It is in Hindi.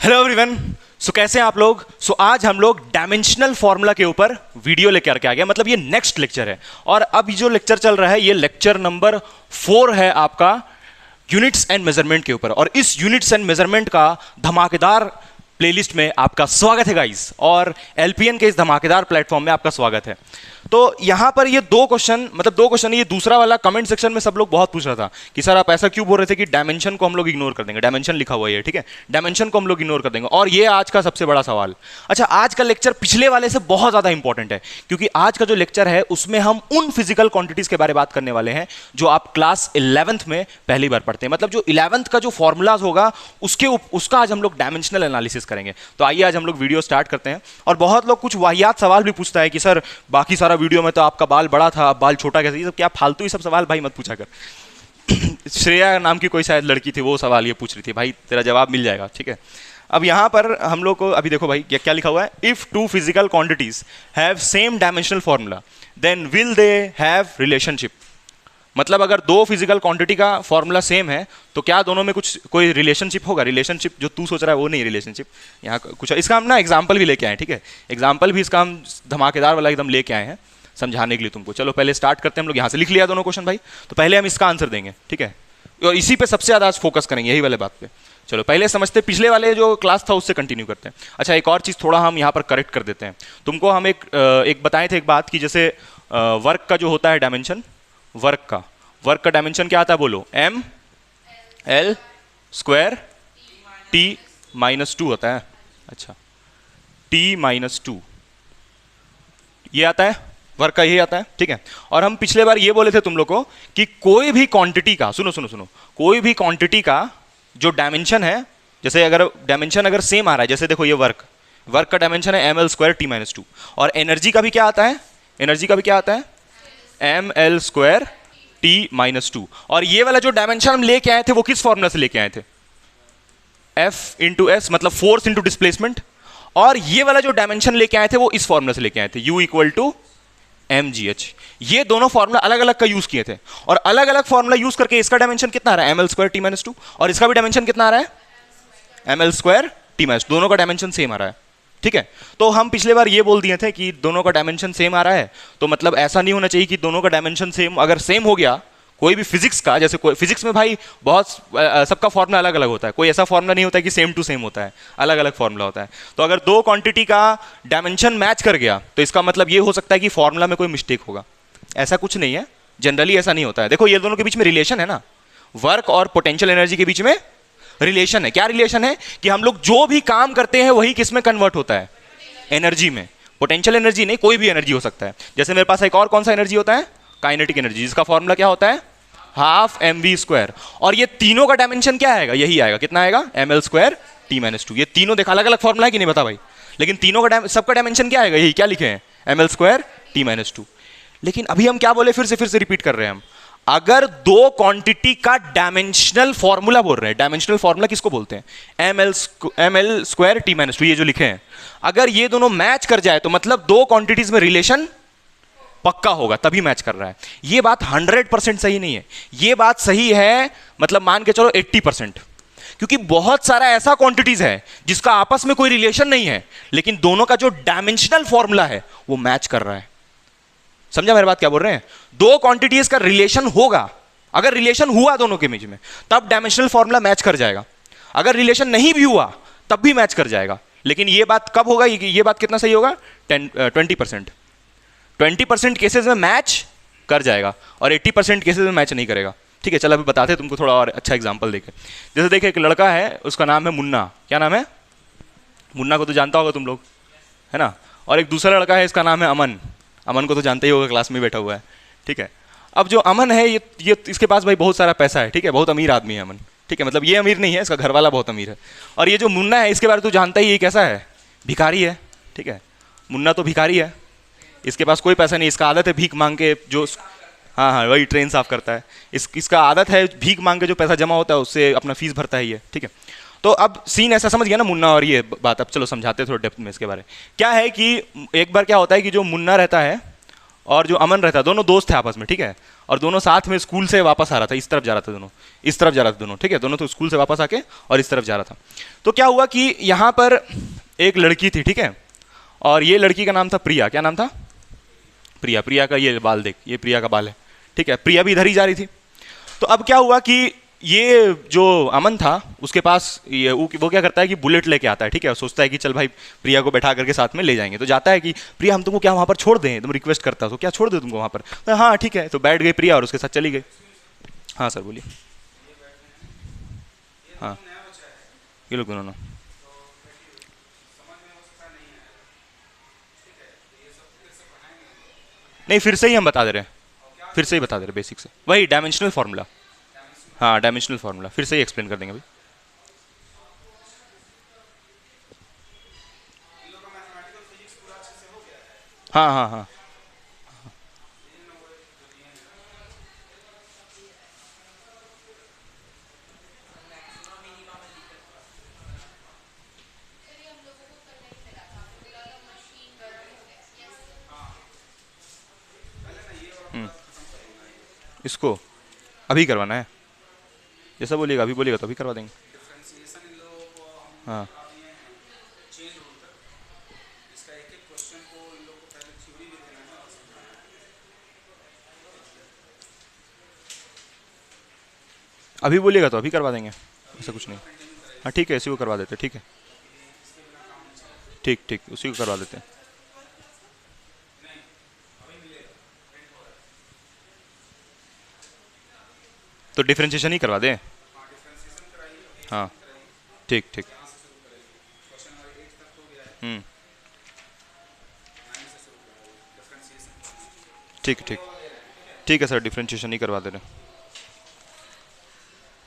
Hello everyone. सो कैसे हैं आप लोग। आज हम लोग डायमेंशनल फॉर्मूला के ऊपर वीडियो लेकर के आ गए, मतलब ये नेक्स्ट लेक्चर है। और अब जो लेक्चर चल रहा है ये लेक्चर नंबर 4 है आपका यूनिट्स एंड मेजरमेंट के ऊपर। और इस यूनिट्स एंड मेजरमेंट का धमाकेदार प्लेलिस्ट में आपका स्वागत है गाइस, और एलपीएन के इस धमाकेदार प्लेटफॉर्म में आपका स्वागत है। तो यहां पर ये दो क्वेश्चन, ये दूसरा वाला कमेंट सेक्शन में सब लोग बहुत पूछ रहा था कि सर आप ऐसा क्यों बोल रहे थे कि डायमेंशन को हम लोग इग्नोर कर देंगे। डायमेंशन लिखा हुआ है, ठीक है, डायमेंशन को हम लोग इग्नोर कर देंगे। और ये आज का सबसे बड़ा सवाल। अच्छा, आज का लेक्चर पिछले वाले से बहुत ज्यादा इंपॉर्टेंट है, क्योंकि आज का जो लेक्चर है उसमें हम उन फिजिकल क्वांटिटीज के बारे में बात करने वाले हैं जो आप क्लास 11th में पहली बार पढ़ते हैं। मतलब जो 11th का जो फॉर्मूलाज होगा उसका आज हम लोग डायमेंशनल एनालिसिस करेंगे। तो आइए आज हम लोग वीडियो स्टार्ट करते हैं। और बहुत लोग कुछ वाहियात सवाल भी पूछता है कि सर बाकी सारा वीडियो में तो आपका बाल बड़ा था, अब बाल छोटा कैसे। ये सब क्या फालतू ही सब सवाल भाई मत पूछा कर। श्रेया नाम की कोई शायद लड़की थी, वो सवाल ये पूछ रही थी। भाई तेरा जवाब मिल जाएगा, ठीक है। अब यहां पर हम लोग को अभी देखो भाई क्या लिखा हुआ है। If two physical quantities have same dimensional formula then will they have relationship. मतलब अगर दो फिजिकल क्वांटिटी का फॉर्मूला सेम है तो क्या दोनों में कोई रिलेशनशिप होगा। रिलेशनशिप जो तू सोच रहा है वो नहीं रिलेशनशिप। यहाँ कुछ इसका हम ना एग्जाम्पल भी लेके आए, ठीक है। एग्जाम्पल भी इसका हम धमाकेदार वाला एकदम लेके आए हैं समझाने के लिए तुमको। चलो पहले स्टार्ट करते हैं हम लोग। यहाँ से लिख लिया दोनों क्वेश्चन भाई, तो पहले हम इसका आंसर देंगे, ठीक है। और इसी पे सबसे ज्यादा आज फोकस करेंगे, यही वाले बात पे। चलो पहले समझते, पिछले वाले जो क्लास था उससे कंटिन्यू करते हैं। अच्छा, एक और चीज थोड़ा हम यहाँ पर करेक्ट कर देते हैं। तुमको हम एक बताए थे एक बात की, जैसे वर्क का जो होता है डायमेंशन, वर्क का डायमेंशन क्या आता है बोलो। M L square T minus 2 होता है। अच्छा, टी माइनस 2 ये आता है, वर्क का यही आता है, ठीक है। और हम पिछले बार ये बोले थे तुम लोग को कि कोई भी क्वांटिटी का सुनो, कोई भी क्वांटिटी का जो डायमेंशन है, जैसे अगर डायमेंशन अगर सेम आ रहा है, जैसे देखो ये वर्क का डायमेंशन है M L square T minus 2। और एनर्जी का भी क्या आता है, M L square T minus 2। और ये वाला जो डायमेंशन हम लेके आए थे वो किस फॉर्मूला से लेके आए थे, एफ इंटू एस, मतलब फोर्स इंटू डिस्प्लेसमेंट। और ये वाला जो डायमेंशन लेके आए थे वो इस फॉर्मूला से लेके आए थे, U equal to M G H. ये दोनों फॉर्मूला अलग अलग का यूज किए थे, और अलग अलग फॉर्मूला यूज करके इसका डायमेंशन कितना आ रहा है, M L square T minus 2, और इसका भी डायमेंशन कितना आ रहा है, M L square T minus, दोनों का डायमेंशन सेम आ रहा है, ठीक है। तो हम पिछले बार ये बोल दिए थे कि दोनों का डायमेंशन सेम आ रहा है, तो मतलब ऐसा नहीं होना चाहिए कि दोनों का डायमेंशन सेम, अगर सेम हो गया कोई भी फिजिक्स का, जैसे कोई फिजिक्स में भाई बहुत सबका फॉर्मूला अलग अलग होता है, कोई ऐसा फॉर्मूला नहीं होता है कि सेम टू सेम होता है, अलग अलग फॉर्मूला होता है। तो अगर दो क्वांटिटी का डायमेंशन मैच कर गया तो इसका मतलब ये हो सकता है कि फॉर्मूला में कोई मिस्टेक होगा। ऐसा कुछ नहीं है, जनरली ऐसा नहीं होता है। देखो ये दोनों के बीच में रिलेशन है ना, वर्क और पोटेंशियल एनर्जी के बीच में रिलेशन है। क्या रिलेशन है कि हम लोग जो भी काम करते हैं वही किस में कन्वर्ट होता है, एनर्जी में। पोटेंशियल एनर्जी नहीं, कोई भी एनर्जी हो सकता है। जैसे मेरे पास एक और कौन सा एनर्जी होता है, काइनेटिक एनर्जी, जिसका फॉर्मूला क्या होता है, हाफ एम वी स्क्वायर। और ये तीनों का डायमेंशन क्या आएगा, यही आएगा, कितना आएगा, M L square T minus 2। ये तीनों देखा अलग अलग फॉर्मूला है कि नहीं बता भाई, लेकिन तीनों का सबका डायमेंशन क्या आएगा, यही क्या लिखे हैं, M L square T minus 2। लेकिन अभी हम क्या बोले, फिर से रिपीट कर रहे हैं हम। अगर दो क्वांटिटी का डायमेंशनल फॉर्मूला बोल रहे हैं, डायमेंशनल फॉर्मूला किसको बोलते हैं, M L square T minus 2, ये जो लिखे हैं, अगर ये दोनों मैच कर जाए तो मतलब दो क्वांटिटीज में रिलेशन पक्का होगा, तभी मैच कर रहा है। ये बात 100% सही नहीं है, ये बात सही है मतलब मान के चलो 80%, क्योंकि बहुत सारा ऐसा क्वांटिटीज है जिसका आपस में कोई रिलेशन नहीं है, लेकिन दोनों का जो डायमेंशनल फॉर्मूला है वो मैच कर रहा है। समझा मेरी बात क्या बोल रहे हैं। दो क्वांटिटीज का रिलेशन होगा, अगर रिलेशन हुआ दोनों के बीच में तब डायमेंशनल फॉर्मूला मैच कर जाएगा, अगर रिलेशन नहीं भी हुआ तब भी मैच कर जाएगा। लेकिन ये बात कब होगा, ये बात कितना सही होगा, 20% केसेस में मैच कर जाएगा और 80% केसेस में मैच नहीं करेगा, ठीक है। चलो अभी बताते हैं तुमको थोड़ा और अच्छा एग्जांपल देके। जैसे देखिए एक लड़का है, उसका नाम है मुन्ना। क्या नाम है, मुन्ना को तो जानता होगा तुम लोग, है ना। और एक दूसरा लड़का है, इसका नाम है अमन। अमन को तो जानते ही होगा, क्लास में बैठा हुआ है, ठीक है। अब जो अमन है ये इसके पास भाई बहुत सारा पैसा है, ठीक है, बहुत अमीर आदमी है अमन, ठीक है। मतलब ये अमीर नहीं है, इसका घर वाला बहुत अमीर है। और ये जो मुन्ना है इसके बारे में तू जानता ही, ये कैसा है, भिखारी है, ठीक है। मुन्ना तो भिखारी है, इसके पास कोई पैसा नहीं, इसका आदत है भीख मांग के, जो हाँ वही ट्रेन साफ करता है, इसका आदत है भीख मांग के जो पैसा जमा होता है उससे अपना फीस भरता है ये, ठीक है। तो अब सीन ऐसा समझ गया ना मुन्ना और ये बात। अब चलो समझाते हैं थोड़ा डेप्थ में इसके बारे में। क्या है कि एक बार क्या होता है कि जो मुन्ना रहता है और जो अमन रहता है, दोनों दोस्त थे आपस में, ठीक है, और दोनों साथ में स्कूल से वापस आ रहा था, इस तरफ जा रहा था दोनों, इस तरफ जा रहा था दोनों, ठीक है, दोनों तो स्कूल से वापस आके और इस तरफ जा रहा था। तो क्या हुआ कि यहाँ पर एक लड़की थी, ठीक है, और ये लड़की का नाम था प्रिया। क्या नाम था? प्रिया। प्रिया का ये बाल देख, ये प्रिया का बाल है, ठीक है, प्रिया भी इधर ही जा रही थी। तो अब क्या हुआ कि ये जो अमन था उसके पास ये वो क्या करता है कि बुलेट लेके आता है, ठीक है, सोचता है कि चल भाई प्रिया को बैठा करके साथ में ले जाएंगे। तो जाता है कि प्रिया हम तुमको क्या वहाँ पर छोड़ दें, तुम रिक्वेस्ट करता हो तो क्या छोड़ दे तुमको वहाँ पर? तो हाँ ठीक है, तो बैठ गई प्रिया और उसके साथ चली गई। हाँ सर बोलिए। हाँ ये लोग दोनों ना। नहीं फिर से ही हम बता दे रहे हैं, फिर से ही बता दे रहे बेसिक से, वही डायमेंशनल फार्मूला। हाँ डायमेंशनल फार्मूला फिर से ही एक्सप्लेन कर देंगे अभी। हाँ हाँ हाँ। इसको अभी करवाना है, जैसा बोलिएगा, अभी बोलिएगा तो अभी करवा देंगे। हाँ अभी बोलिएगा तो अभी करवा देंगे, ऐसा कुछ नहीं। हाँ ठीक है, इसी को करवा देते हैं, ठीक है, ठीक ठीक उसी को करवा देते हैं। तो डिफ्रेंशिएशन ही करवा दें। हाँ ठीक ठीक। हम्म ठीक ठीक ठीक है सर, डिफ्रेंशिएशन ही करवा दे रहे हैं।